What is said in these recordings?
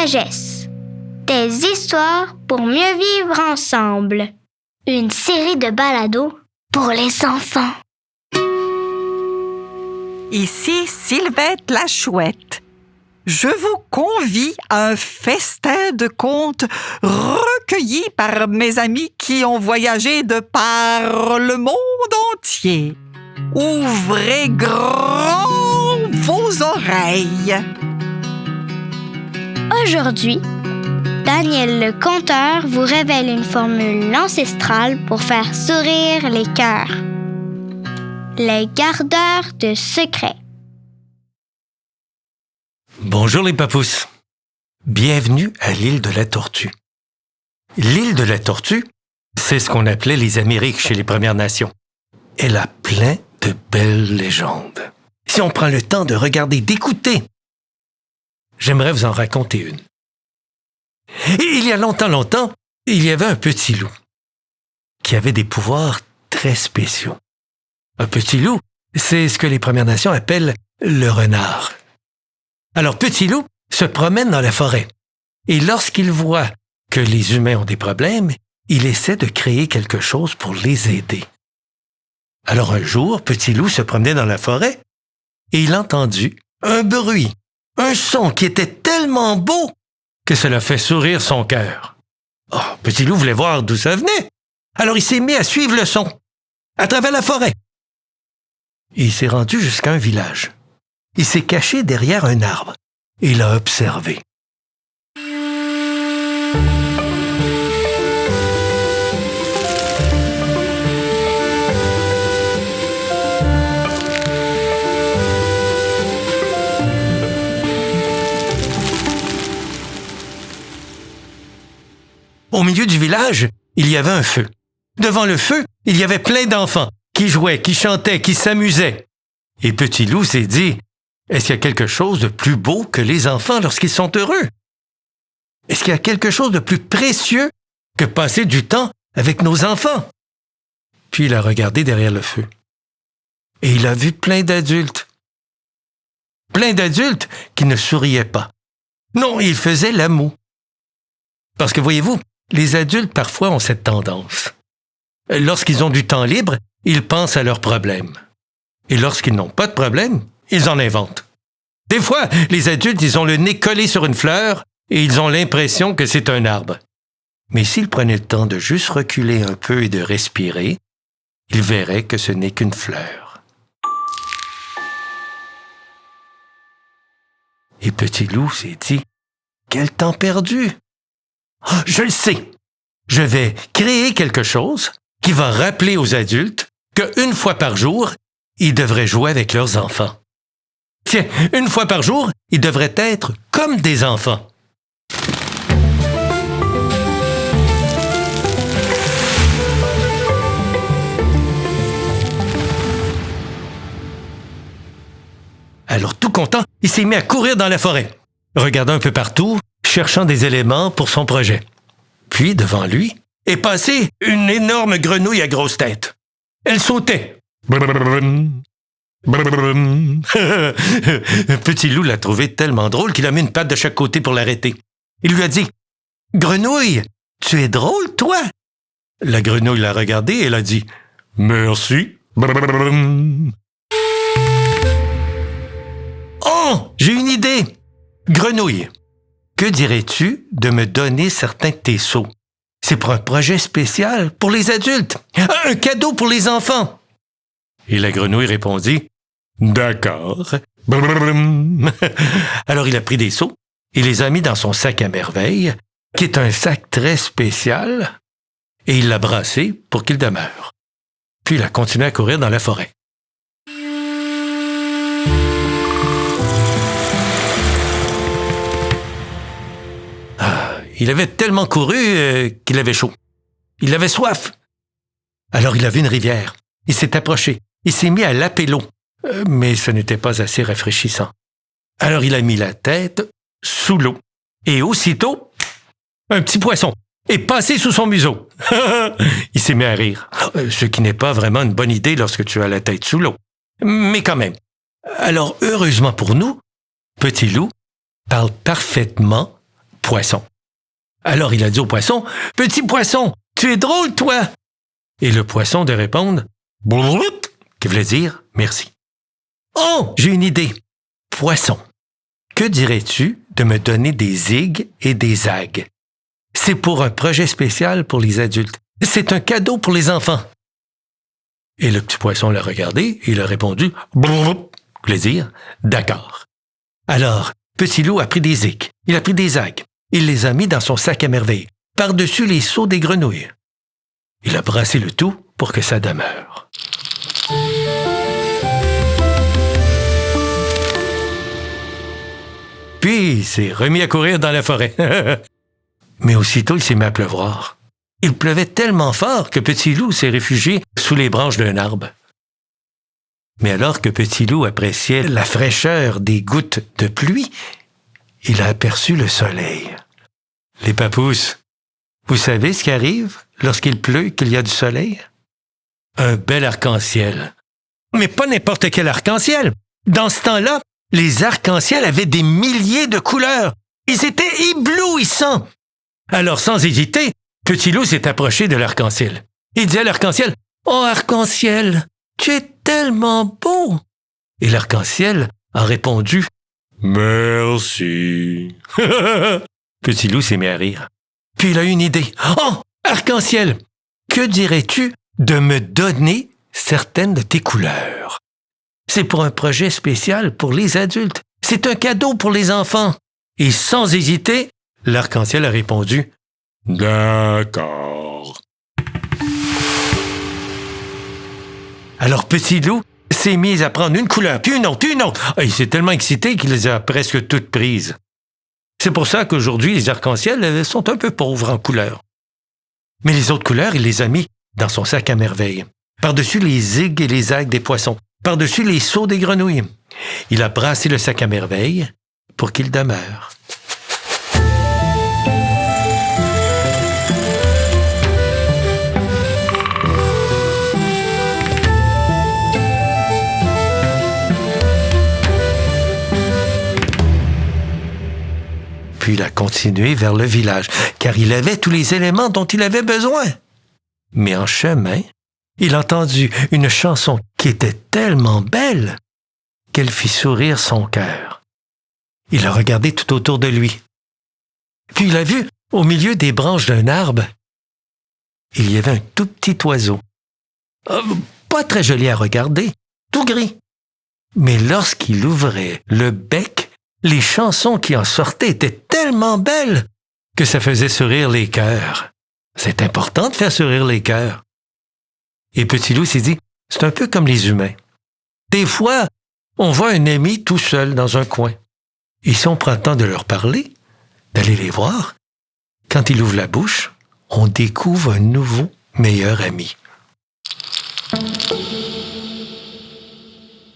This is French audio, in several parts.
sagesse. Des histoires pour mieux vivre ensemble. Une série de balados pour les enfants. Ici Sylvette la Chouette. Je vous convie à un festin de contes recueillis par mes amis qui ont voyagé de par le monde entier. Ouvrez grand vos oreilles. Aujourd'hui, Daniel le conteur vous révèle une formule ancestrale pour faire sourire les cœurs. Les gardeurs de secrets. Bonjour les papousses. Bienvenue à l'île de la Tortue. L'île de la Tortue, c'est ce qu'on appelait les Amériques chez les Premières Nations. Elle a plein de belles légendes. Si on prend le temps de regarder, d'écouter, j'aimerais vous en raconter une. Et il y a longtemps, il y avait un petit loup qui avait des pouvoirs très spéciaux. Un petit loup, c'est ce que les Premières Nations appellent le renard. Alors, Petit Loup se promène dans la forêt et lorsqu'il voit que les humains ont des problèmes, il essaie de créer quelque chose pour les aider. Alors un jour, Petit Loup se promenait dans la forêt et il entendit un bruit, un son qui était tellement beau que cela fait sourire son cœur. Oh, Petit Loup voulait voir d'où ça venait. Alors il s'est mis à suivre le son, à travers la forêt. Et il s'est rendu jusqu'à un village. Il s'est caché derrière un arbre et l'a observé. Au milieu du village, il y avait un feu. Devant le feu, il y avait plein d'enfants qui jouaient, qui chantaient, qui s'amusaient. Et Petit Loup s'est dit: est-ce qu'il y a quelque chose de plus beau que les enfants lorsqu'ils sont heureux? Est-ce qu'il y a quelque chose de plus précieux que passer du temps avec nos enfants? Puis il a regardé derrière le feu. Et il a vu plein d'adultes. Plein d'adultes qui ne souriaient pas. Non, ils faisaient la moue. Parce que voyez-vous, les adultes parfois ont cette tendance. Lorsqu'ils ont du temps libre, ils pensent à leurs problèmes. Et lorsqu'ils n'ont pas de problème, ils en inventent. Des fois, les adultes, ils ont le nez collé sur une fleur et ils ont l'impression que c'est un arbre. Mais s'ils prenaient le temps de juste reculer un peu et de respirer, ils verraient que ce n'est qu'une fleur. Et Petit Loup s'est dit: quel temps perdu! Ah, je le sais! Je vais créer quelque chose qui va rappeler aux adultes qu'une fois par jour, ils devraient jouer avec leurs enfants. Tiens, une fois par jour, ils devraient être comme des enfants. Alors, tout content, il s'est mis à courir dans la forêt, regardant un peu partout, cherchant des éléments pour son projet. Puis, devant lui, est passée une énorme grenouille à grosse tête. Elle sautait. Petit Loup l'a trouvé tellement drôle qu'il a mis une patte de chaque côté pour l'arrêter. Il lui a dit: Grenouille, tu es drôle, toi? La grenouille l'a regardé et elle a dit: Merci. Oh, j'ai une idée! Grenouille, que dirais-tu de me donner certains de tes seaux? C'est pour un projet spécial pour les adultes. Un cadeau pour les enfants. Et la grenouille répondit: D'accord. Alors il a pris des seaux et les a mis dans son sac à merveille, qui est un sac très spécial, et il l'a brassé pour qu'il demeure. Puis il a continué à courir dans la forêt. Il avait tellement couru qu'il avait chaud. Il avait soif. Alors il a vu une rivière. Il s'est approché. Il s'est mis à laper l'eau. Mais ce n'était pas assez rafraîchissant. Alors il a mis la tête sous l'eau. Et aussitôt, un petit poisson est passé sous son museau. Il s'est mis à rire. Ce qui n'est pas vraiment une bonne idée lorsque tu as la tête sous l'eau. Mais quand même. Alors, heureusement pour nous, Petit Loup parle parfaitement poisson. Alors il a dit au poisson, « Petit poisson, tu es drôle, toi! » Et le poisson de répondre, « Bloup » qui voulait dire « Merci. » Oh, j'ai une idée. Poisson, que dirais-tu de me donner des zigues et des algues? C'est pour un projet spécial pour les adultes. C'est un cadeau pour les enfants. Et le petit poisson l'a regardé et il a répondu « Bloup » qui voulait dire « D'accord. » Alors, Petit Loup a pris des zigues, il a pris des algues, il les a mis dans son sac à merveille, par-dessus les seaux des grenouilles. Il a brassé le tout pour que ça demeure. Puis, il s'est remis à courir dans la forêt. Mais aussitôt, il s'est mis à pleuvoir. Il pleuvait tellement fort que Petit Loup s'est réfugié sous les branches d'un arbre. Mais alors que Petit Loup appréciait la fraîcheur des gouttes de pluie, il a aperçu le soleil. Les papousses, vous savez ce qui arrive lorsqu'il pleut et qu'il y a du soleil? Un bel arc-en-ciel. Mais pas n'importe quel arc-en-ciel. Dans ce temps-là, les arcs-en-ciel avaient des milliers de couleurs. Ils étaient éblouissants. Alors, sans hésiter, Petit Loup s'est approché de l'arc-en-ciel. Il dit à l'arc-en-ciel, « Oh, arc-en-ciel, tu es tellement beau! » Et l'arc-en-ciel a répondu, « Merci. » Petit Loup s'est mis à rire. Puis il a eu une idée. « Oh, arc-en-ciel, que dirais-tu de me donner certaines de tes couleurs? C'est pour un projet spécial pour les adultes. C'est un cadeau pour les enfants. » Et sans hésiter, l'arc-en-ciel a répondu « D'accord. » Alors Petit Loup s'est mis à prendre une couleur, puis une autre, puis une autre. Il s'est tellement excité qu'il les a presque toutes prises. C'est pour ça qu'aujourd'hui, les arcs-en-ciel sont un peu pauvres en couleurs. Mais les autres couleurs, il les a mis dans son sac à merveille, par-dessus les zigues et les algues des poissons, par-dessus les seaux des grenouilles. Il a brassé le sac à merveille pour qu'il demeure. Puis il a continué vers le village, car il avait tous les éléments dont il avait besoin. Mais en chemin, il a entendu une chanson qui était tellement belle qu'elle fit sourire son cœur. Il a regardé tout autour de lui. Puis il a vu, au milieu des branches d'un arbre, il y avait un tout petit oiseau. Pas très joli à regarder, tout gris. Mais lorsqu'il ouvrait le bec, les chansons qui en sortaient étaient tellement belles que ça faisait sourire les cœurs. C'est important de faire sourire les cœurs. Et Petit Loup s'est dit, c'est un peu comme les humains. Des fois, on voit un ami tout seul dans un coin. Et si on prend le temps de leur parler, d'aller les voir, quand il ouvre la bouche, on découvre un nouveau, meilleur ami.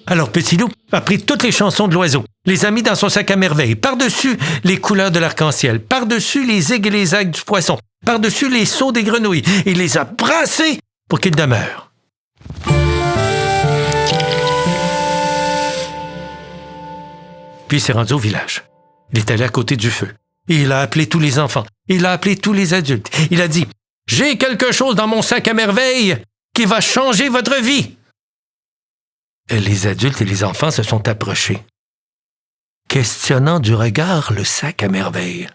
Alors Petit Loup a pris toutes les chansons de l'oiseau, les a mis dans son sac à merveille, par-dessus les couleurs de l'arc-en-ciel, par-dessus les zigues et les algues du poisson, par-dessus les seaux des grenouilles, et les a brassés pour qu'ils demeurent. Puis il s'est rendu au village. Il est allé à côté du feu. Et il a appelé tous les enfants. Il a appelé tous les adultes. Il a dit, « J'ai quelque chose dans mon sac à merveille qui va changer votre vie. » Les adultes et les enfants se sont approchés, questionnant du regard le sac à merveille.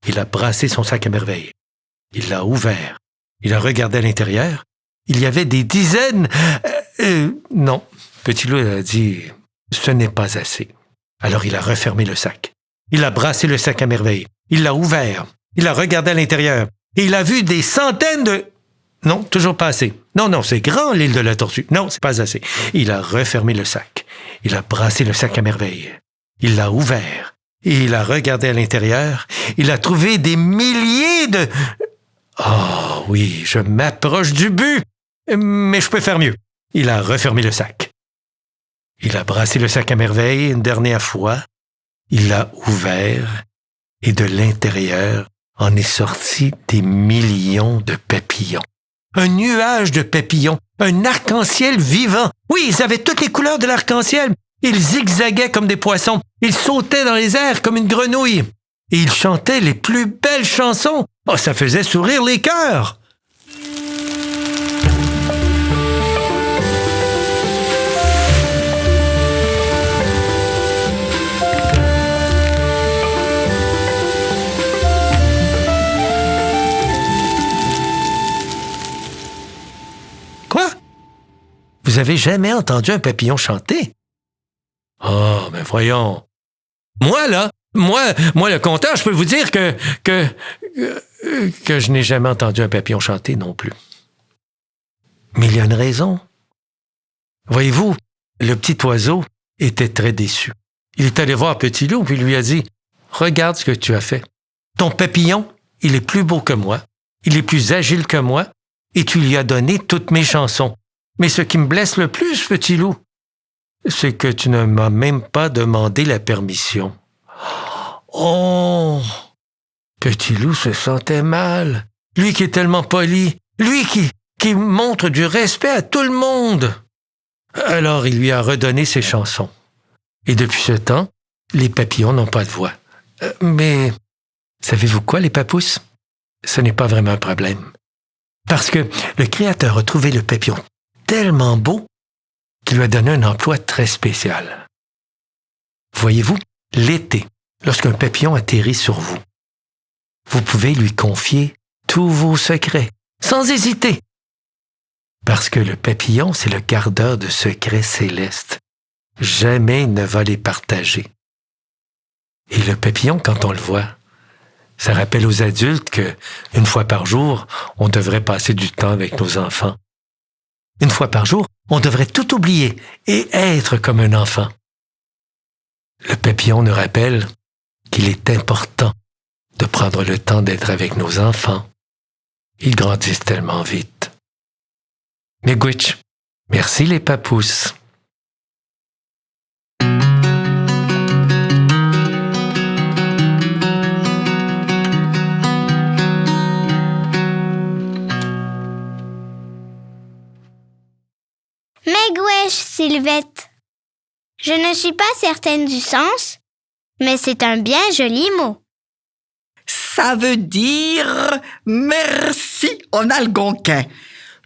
Il a brassé son sac à merveille. Il l'a ouvert. Il a regardé à l'intérieur. Il y avait des dizaines... Non, Petit Loup a dit, ce n'est pas assez. Alors il a refermé le sac. Il a brassé le sac à merveille. Il l'a ouvert. Il a regardé à l'intérieur. Et il a vu des centaines de... Non, toujours pas assez. Non, c'est grand, l'île de la Tortue. Non, c'est pas assez. Il a refermé le sac. Il a brassé le sac à merveille. Il l'a ouvert. Et il a regardé à l'intérieur. Il a trouvé des milliers de... Oh oui, je m'approche du but. Mais je peux faire mieux. Il a refermé le sac. Il a brassé le sac à merveille une dernière fois. Il l'a ouvert. Et de l'intérieur en est sorti des millions de papillons. Un nuage de papillons, un arc-en-ciel vivant. Oui, ils avaient toutes les couleurs de l'arc-en-ciel. Ils zigzaguaient comme des poissons. Ils sautaient dans les airs comme une grenouille. et il chantait les plus belles chansons. Oh, ça faisait sourire les cœurs. Quoi? Vous avez jamais entendu un papillon chanter? Oh, mais voyons. Moi, le conteur, je peux vous dire que je n'ai jamais entendu un papillon chanter non plus. Mais il y a une raison. Voyez-vous, le petit oiseau était très déçu. Il est allé voir Petit Loup puis lui a dit « Regarde ce que tu as fait. Ton papillon, il est plus beau que moi, il est plus agile que moi, et tu lui as donné toutes mes chansons. Mais ce qui me blesse le plus, Petit Loup, c'est que tu ne m'as même pas demandé la permission. » Oh! Petit Loup se sentait mal. Lui qui est tellement poli, lui qui montre du respect à tout le monde. Alors il lui a redonné ses chansons. Et depuis ce temps, les papillons n'ont pas de voix. Mais savez-vous quoi, les papousses? Ce n'est pas vraiment un problème. Parce que le Créateur a trouvé le papillon tellement beau qu'il lui a donné un emploi très spécial. Voyez-vous, l'été, lorsqu'un papillon atterrit sur vous, vous pouvez lui confier tous vos secrets, sans hésiter. Parce que le papillon, c'est le gardeur de secrets célestes. Jamais il ne va les partager. Et le papillon, quand on le voit, ça rappelle aux adultes que, une fois par jour, on devrait passer du temps avec nos enfants. Une fois par jour, on devrait tout oublier et être comme un enfant. Le papillon nous rappelle qu'il est important de prendre le temps d'être avec nos enfants. Ils grandissent tellement vite. Miigwech, merci les papousses. Miigwech, Sylvette. Je ne suis pas certaine du sens, mais c'est un bien joli mot. Ça veut dire merci en algonquin,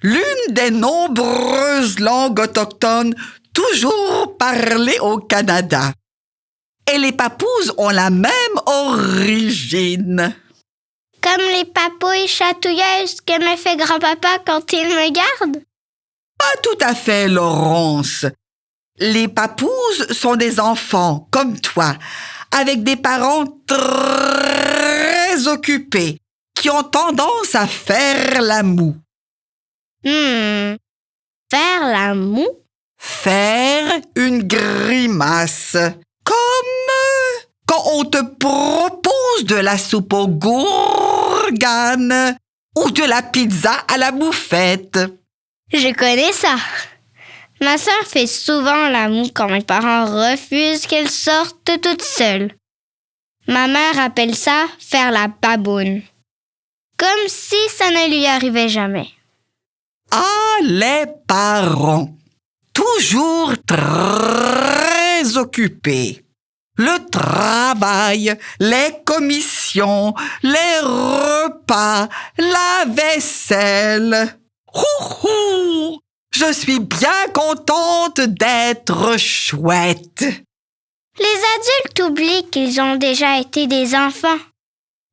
l'une des nombreuses langues autochtones toujours parlées au Canada. Et les papouses ont la même origine. Comme les papouilles chatouilleuses que me fait grand-papa quand il me garde? Pas tout à fait, Laurence. Les papouses sont des enfants, comme toi, avec des parents très occupés, qui ont tendance à faire la moue. Faire la moue? Faire une grimace. Comme quand on te propose de la soupe aux gourganes ou de la pizza à la moufette. Je connais ça. Ma sœur fait souvent la moue quand mes parents refusent qu'elle sorte toute seule. Ma mère appelle ça faire la baboune. Comme si ça ne lui arrivait jamais. Ah, les parents! Toujours très occupés. Le travail, les commissions, les repas, la vaisselle. Houhou! Je suis bien contente d'être chouette. Les adultes oublient qu'ils ont déjà été des enfants.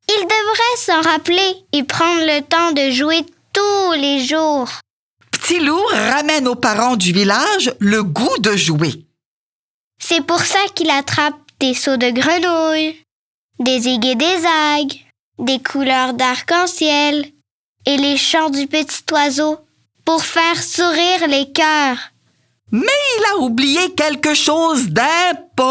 Ils devraient s'en rappeler et prendre le temps de jouer tous les jours. Petit Loup ramène aux parents du village le goût de jouer. C'est pour ça qu'il attrape des seaux de grenouilles, des aigues et des algues, des couleurs d'arc-en-ciel et les chants du petit oiseau pour faire sourire les cœurs. Mais il a oublié quelque chose d'important.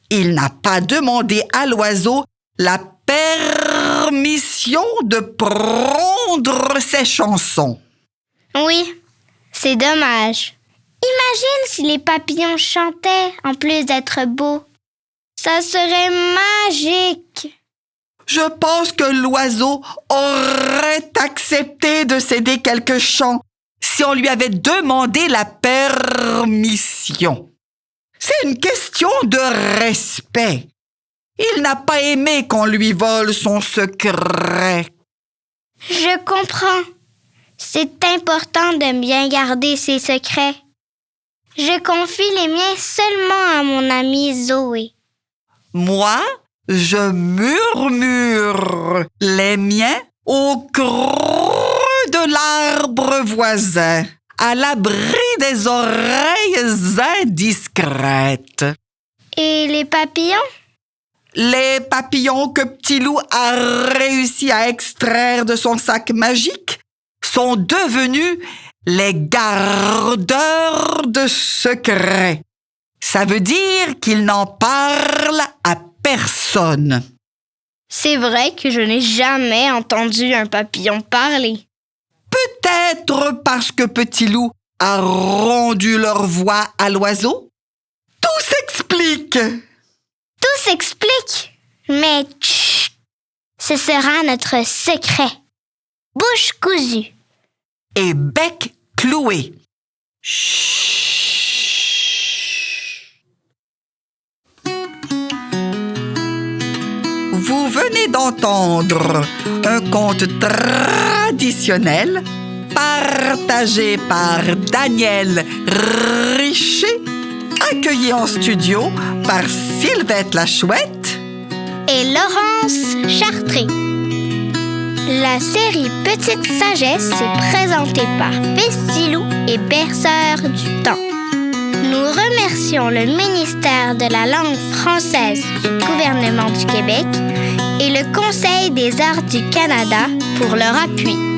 Il n'a pas demandé à l'oiseau la permission de prendre ses chansons. Oui, c'est dommage. Imagine si les papillons chantaient en plus d'être beaux. Ça serait magique. Je pense que l'oiseau aurait accepté de céder quelques chants si on lui avait demandé la permission. C'est une question de respect. Il n'a pas aimé qu'on lui vole son secret. Je comprends. C'est important de bien garder ses secrets. Je confie les miens seulement à mon amie Zoé. Moi, je murmure les miens au creux de l'arbre voisin, à l'abri des oreilles indiscrètes. Et les papillons? Les papillons que Petit Loup a réussi à extraire de son sac magique sont devenus les gardeurs de secrets. Ça veut dire qu'ils n'en parlent à personne. C'est vrai que je n'ai jamais entendu un papillon parler. Peut-être parce que Petit Loup a rendu leur voix à l'oiseau. Tout s'explique. Tout s'explique. Mais tchut, ce sera notre secret. Bouche cousue. Et bec cloué. Chut. Vous venez d'entendre un conte traditionnel partagé par Daniel Richer, accueilli en studio par Sylvette la Chouette et Laurence Chartré. La série Petite Sagesse est présentée par Pestilou et Berceur du Temps. Nous remercions le ministère de la langue française du gouvernement du Québec et le Conseil des arts du Canada pour leur appui.